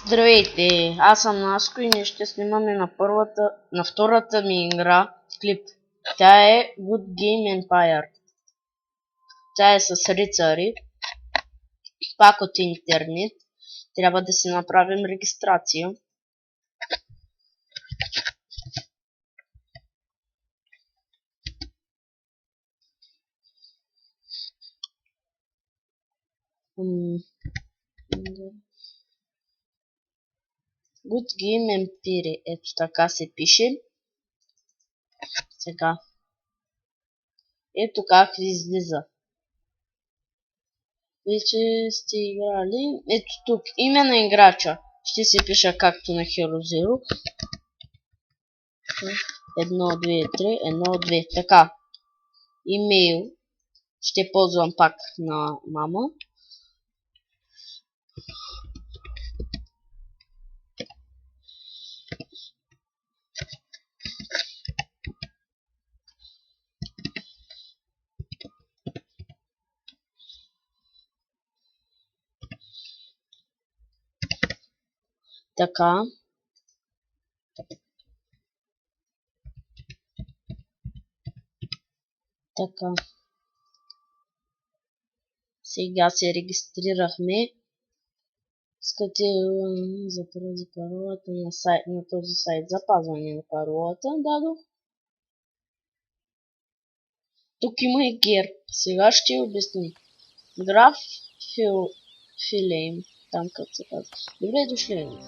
Здравейте, аз съм Наско и ние ще снимаме на втората ми игра клип. Тя е Good Game Empire. Тя е с рицари, пак от интернет. Трябва да си направим регистрация. Good Game Empire. Ето така се пише. Сега. Ето как ви излиза. Вече сте играли. Ето тук. Име на играча. Ще се пиша както на Hero Zero. 1, 2, 3, 1, 2. Така. Имейл. Ще ползвам пак на мама. Така. Така. Сега се регистрирахме. Искате за паролата на този сайт. Запазване на паролата. Дадох. Тук има и герб. Сега ще обясни. Граф Филейм. Там като се казва. Добре дошли.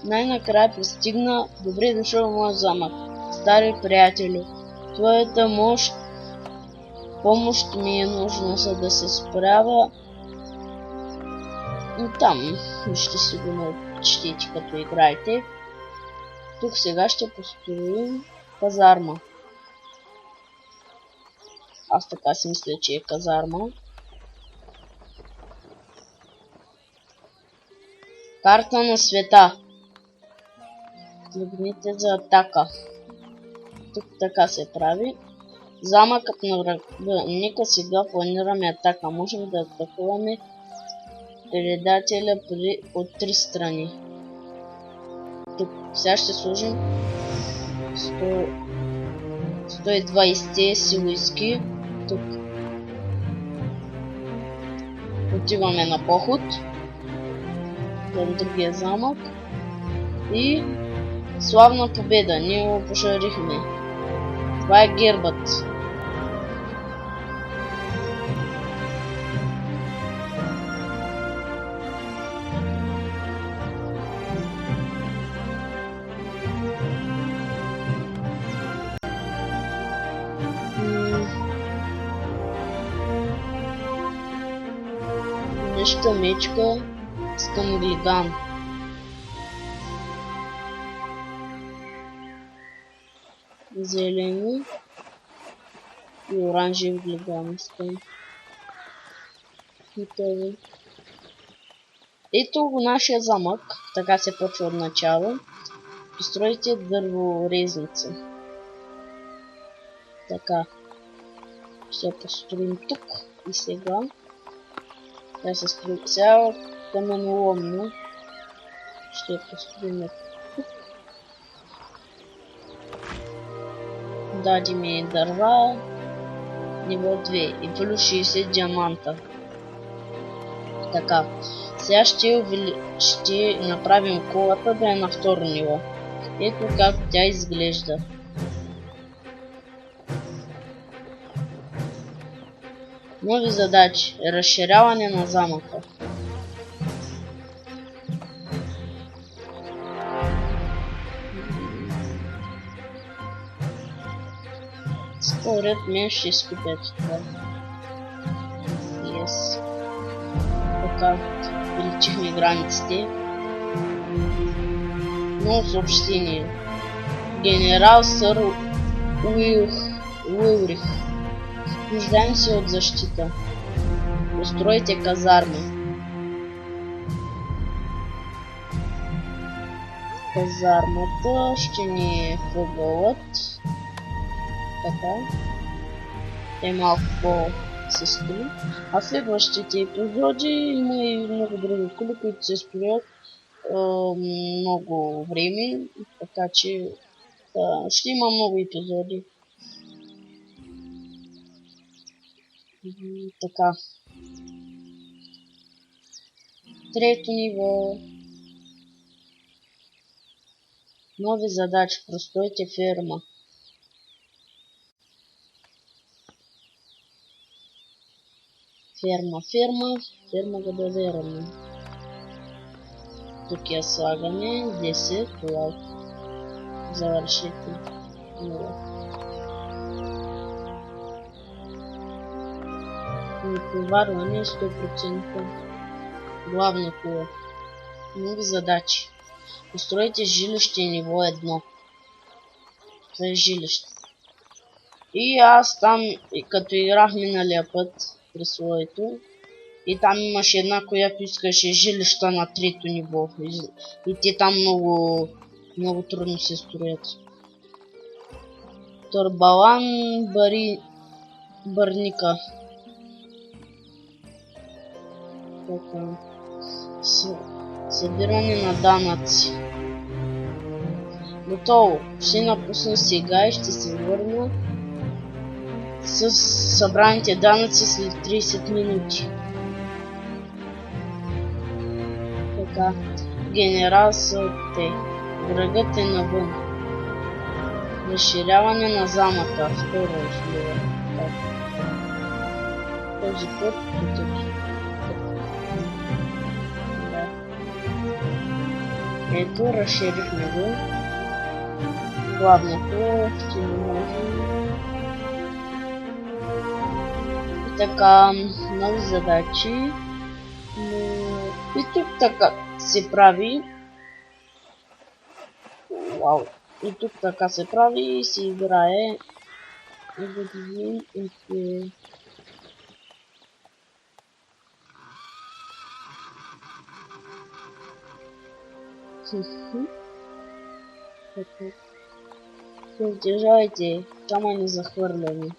Най-накрая пристигна. Добре дошъл в моя замък. Стари приятели. Твоята помощ ми е нужна, за да се справя. И там ще си го начетете като играете. Тук сега ще построим казарма. Аз така си мисля, че е казарма. Карта на света. Тръгните за атака. Тук така се прави. Замъкът на врага. Нека сега планираме атака. Можем да атакуваме предателя от 3 страни. Тук сега ще сложим 120 силойски. Тук отиваме на поход към другия замък и славна победа, ние го пожарихме. Това е гербът. Неща мечка с глиган. Зелени и оранжеви глигани искам. Готови. Ето го нашия замък. Така се почва от начало. Постройте дърворезница. Така. Ще построим тук и сега. Тя се строи цяло каменоломно. Ще построим тук. Даде ми дърва. Ниво 2 и плюс 60 диаманта. Така. Сега ще направим колата да е на второ ниво. Ето как тя изглежда. Нови задачи. Разширяване на замъка. Според мен ще изкупят това. Yes. Така, увеличихме границите. Ново съобщение. Генерал Сър Уилрих. Нуждаем се от защита. Постройте казарма. Казармата ще ни е въгълът. Така. Е малко по-се строи. А следващите епизоди има и много други коли, които се строят много време, така че ще има много епизоди. Така. Трето ниво. Нови задачи. Простойте ферма. Ферма го доверяме. Тук я слагаме 10 лайк. Завършите. Натоварване 100%. Главна кола. Нови задачи. Постройте жилище ниво 1. Това е жилище. И аз там, като играх миналия път при своето, и там имаше една, която искаше жилища на трето ниво. И те там много трудно се строят. Турбалан Бърника. Така. Събиране на данъци. Готово. Ще напусна сега и ще се върна с събраните данъци след 30 минути. Така. Генерал Сълте. Врагът е навън. Разширяване на замъка. Второ условие. Този път потъпи. Ето, разширихме го. Главното ще не можем. И така, нови задачи. И тук така се прави. Вау! И тук така се прави и се играе. И да видим и Продължавайте, камъни захвърляне.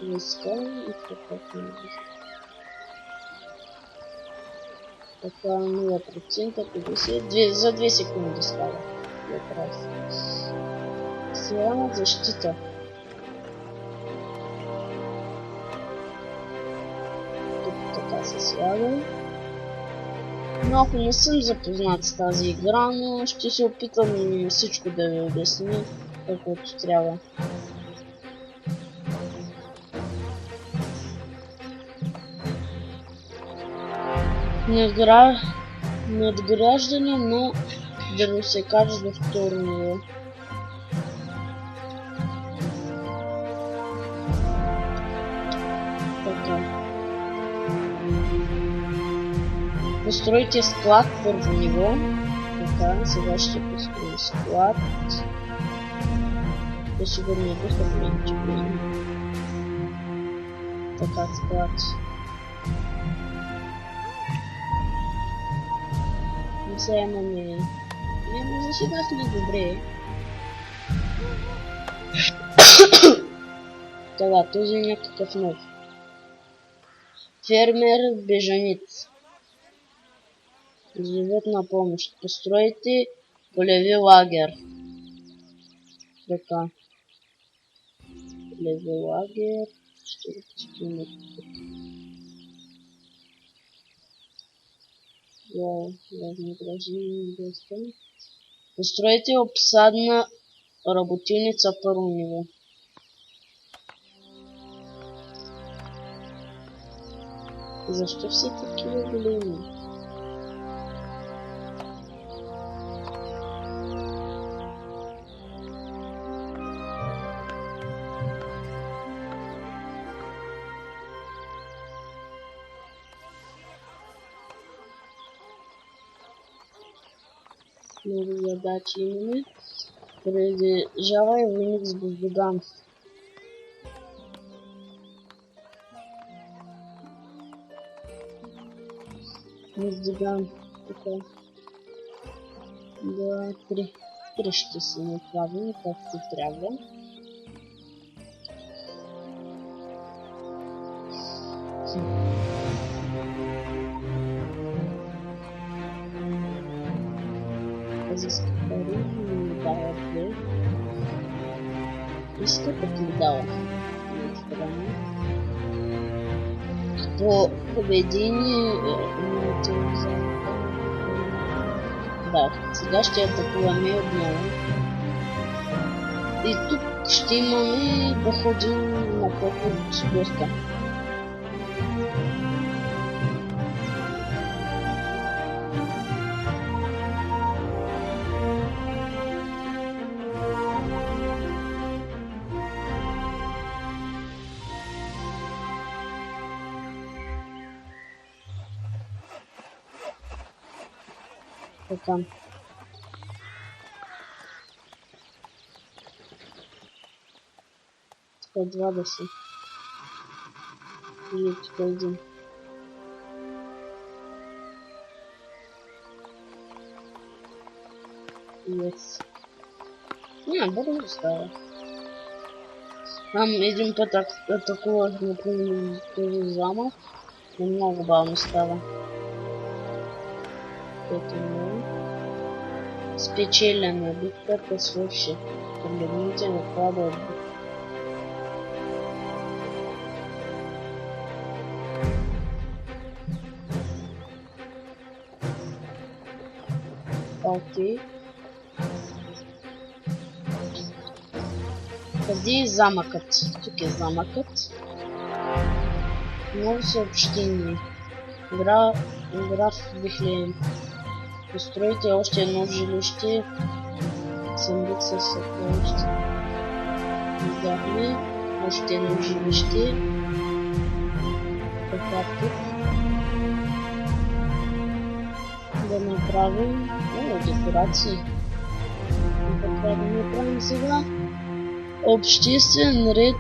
Войска и така. Така 0%, 50, за 2 секунди става. Сега защита. Тук така се слага. Но ако не съм запознат с тази игра, но ще се опитам всичко да ви обясня, каквото трябва. Надграждане на дървосекач до второ ниво. Така. Постройте склад първо ниво. Така, сега ще построим склад. Да сигурно е доста време. Така, склад. И сега имаме... За сега сме добре. Така, този е някакъв нов. Фермер бежанец. Живот на помощ. Постройте полеви лагер. Така. Полеви лагер. Ще има тук. Постройте обсадна работилница първо ниво. Защо все такива големи? Много задачи имаме. Продължавай войник с Буздуган. Буздуган. Така. 2, 3. 3 ще се направим, както трябва. изиска пари и ми дава 2. И 100 пък ми дава. По победение да, сега ще атакуваме отново. И тук ще имаме да ходим на поход с доста. Така. Тук 20. И тук 1. Yes. Не, бързо става. Там един път атакувах, например, този замък. И много бавно става. Спечелена битката свърши. Погледните наклада от битка. Окей. Къде е замъкът? Тук е замъкът. Ново съобщение. Граф Вихлеем. Постройте още едно жилище. Съндък със съкровище. Издахме още едно жилище. Така тук. Да направим декорации. Така да направим сега. Обществен ред.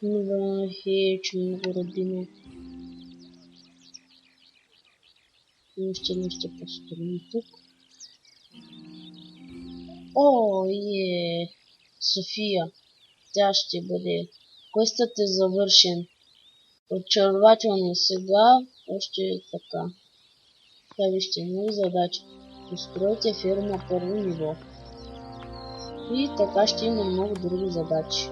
Нова хеч, много родина. Още нещо построим тук. О, София. Тя ще бъде. Квестът е завършен. Очарователно сега. Още е така. Та вижте, нови задачи. Постройте фирма първо ниво. И така ще има много други задачи.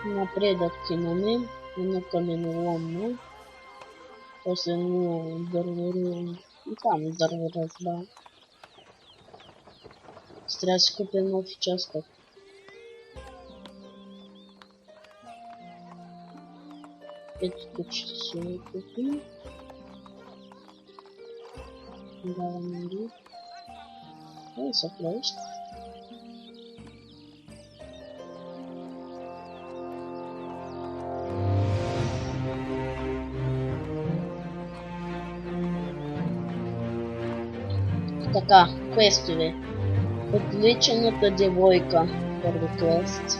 Напредък имаме. Едно каменоломно. После едно дърворно. И там дърворазба. Трябва да си купя нов участък. Ето тук ще се купим. Даваме ли. И съкровище. Така, квестове. Отвлечената девойка. Първи квест.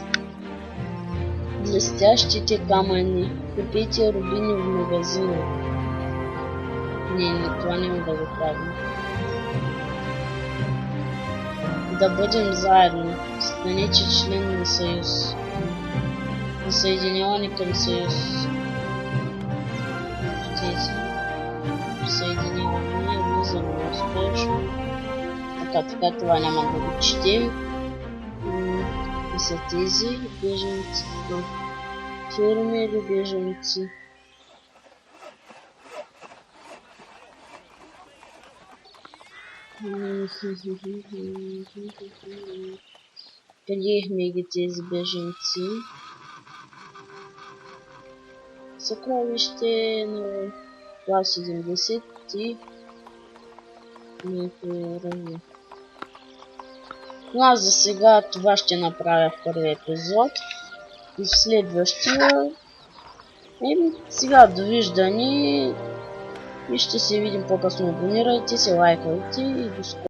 Блестящите камъни. Купите рубини в магазина. Не, това няма да го правим. Да бъдем заедно. Станете член на съюз. Присъединяване към съюз. Присъединяване. Влизаме успешно. Така, това няма да го четем. И са тези беженци. Фирми или беженци. Приехме ги тези беженци. Съкровище на клас 70 и някакво. Но аз за сега това ще направя в първи епизод. И в следващия. Сега довиждане. И ще се видим по-късно. Абонирайте се, лайкайте и до скоро.